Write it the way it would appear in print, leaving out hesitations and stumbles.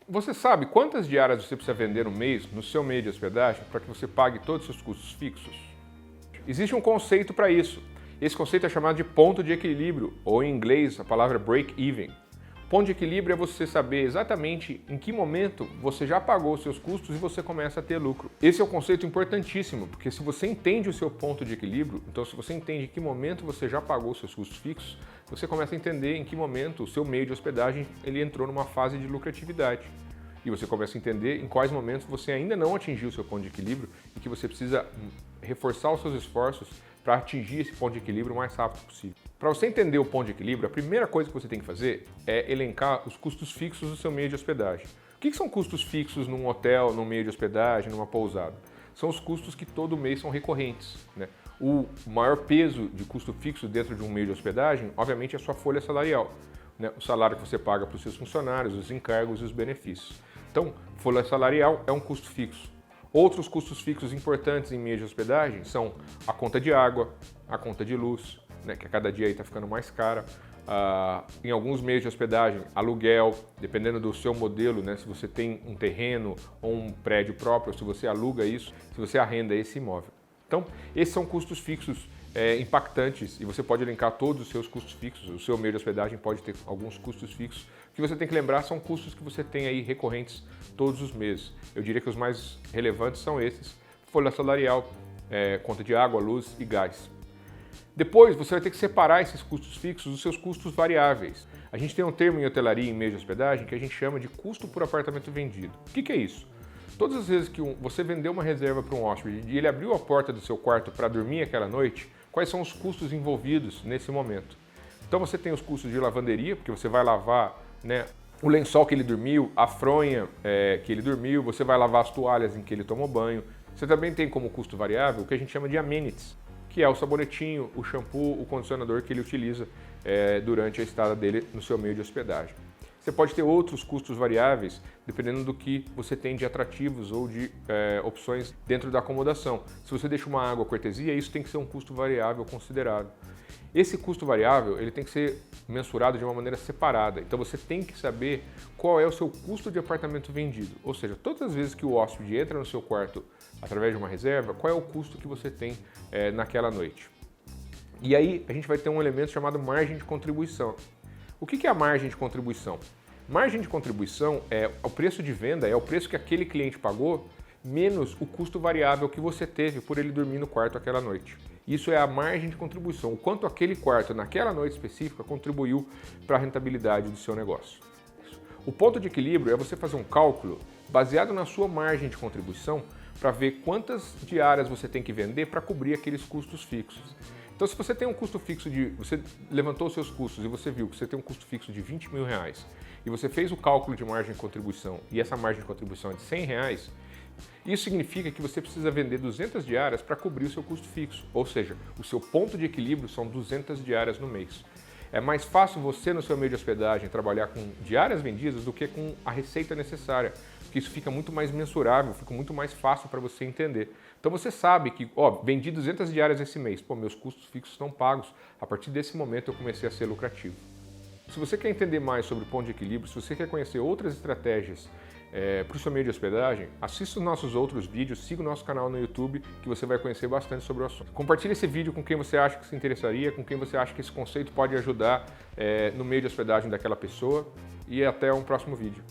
Você sabe quantas diárias você precisa vender no mês, no seu meio de hospedagem, para que você pague todos os seus custos fixos? Existe um conceito para isso. Esse conceito é chamado de ponto de equilíbrio, ou em inglês a palavra break-even. Ponto de equilíbrio é você saber exatamente em que momento você já pagou os seus custos e você começa a ter lucro. Esse é um conceito importantíssimo, porque se você entende o seu ponto de equilíbrio, então se você entende em que momento você já pagou os seus custos fixos, você começa a entender em que momento o seu meio de hospedagem ele entrou numa fase de lucratividade. E você começa a entender em quais momentos você ainda não atingiu o seu ponto de equilíbrio e que você precisa reforçar os seus esforços para atingir esse ponto de equilíbrio o mais rápido possível. Para você entender o ponto de equilíbrio, a primeira coisa que você tem que fazer é elencar os custos fixos do seu meio de hospedagem. O que são custos fixos num hotel, num meio de hospedagem, numa pousada? São os custos que todo mês são recorrentes, né? O maior peso de custo fixo dentro de um meio de hospedagem, obviamente, é a sua folha salarial, né? O salário que você paga para os seus funcionários, os encargos e os benefícios. Então, folha salarial é um custo fixo. Outros custos fixos importantes em meio de hospedagem são a conta de água, a conta de luz, né, que a cada dia está ficando mais cara. Em alguns meios de hospedagem, aluguel, dependendo do seu modelo, né, se você tem um terreno ou um prédio próprio, se você aluga isso, se você arrenda esse imóvel. Então, esses são custos fixos impactantes e você pode elencar todos os seus custos fixos. O seu meio de hospedagem pode ter alguns custos fixos. O que você tem que lembrar são custos que você tem aí recorrentes todos os meses. Eu diria que os mais relevantes são esses: folha salarial, conta de água, luz e gás. Depois você vai ter que separar esses custos fixos dos seus custos variáveis. A gente tem um termo em hotelaria e em meio de hospedagem que a gente chama de custo por apartamento vendido. O que é isso? Todas as vezes que você vendeu uma reserva para um hóspede e ele abriu a porta do seu quarto para dormir aquela noite, quais são os custos envolvidos nesse momento? Então você tem os custos de lavanderia, porque você vai lavar, né, o lençol que ele dormiu, a fronha que ele dormiu, você vai lavar as toalhas em que ele tomou banho. Você também tem como custo variável o que a gente chama de amenities, que é o sabonetinho, o shampoo, o condicionador que ele utiliza durante a estada dele no seu meio de hospedagem. Você pode ter outros custos variáveis, dependendo do que você tem de atrativos ou de opções dentro da acomodação. Se você deixa uma água cortesia, isso tem que ser um custo variável considerado. Esse custo variável ele tem que ser mensurado de uma maneira separada. Então você tem que saber qual é o seu custo de apartamento vendido. Ou seja, todas as vezes que o hóspede entra no seu quarto através de uma reserva, qual é o custo que você tem naquela noite. E aí a gente vai ter um elemento chamado margem de contribuição. O que é a margem de contribuição? Margem de contribuição é o preço de venda, é o preço que aquele cliente pagou, menos o custo variável que você teve por ele dormir no quarto aquela noite. Isso é a margem de contribuição, o quanto aquele quarto naquela noite específica contribuiu para a rentabilidade do seu negócio. O ponto de equilíbrio é você fazer um cálculo baseado na sua margem de contribuição para ver quantas diárias você tem que vender para cobrir aqueles custos fixos. Então, se você tem um custo fixo você levantou os seus custos e você viu que você tem um custo fixo de R$20 mil e você fez o cálculo de margem de contribuição e essa margem de contribuição é de R$100, isso significa que você precisa vender 200 diárias para cobrir o seu custo fixo, ou seja, o seu ponto de equilíbrio são 200 diárias no mês. É mais fácil você, no seu meio de hospedagem, trabalhar com diárias vendidas do que com a receita necessária, porque isso fica muito mais mensurável, fica muito mais fácil para você entender. Então você sabe que, vendi 200 diárias esse mês, meus custos fixos estão pagos, a partir desse momento eu comecei a ser lucrativo. Se você quer entender mais sobre o ponto de equilíbrio, se você quer conhecer outras estratégias para o seu meio de hospedagem, assista os nossos outros vídeos, siga o nosso canal no YouTube que você vai conhecer bastante sobre o assunto. Compartilhe esse vídeo com quem você acha que se interessaria, com quem você acha que esse conceito pode ajudar no meio de hospedagem daquela pessoa e até um próximo vídeo.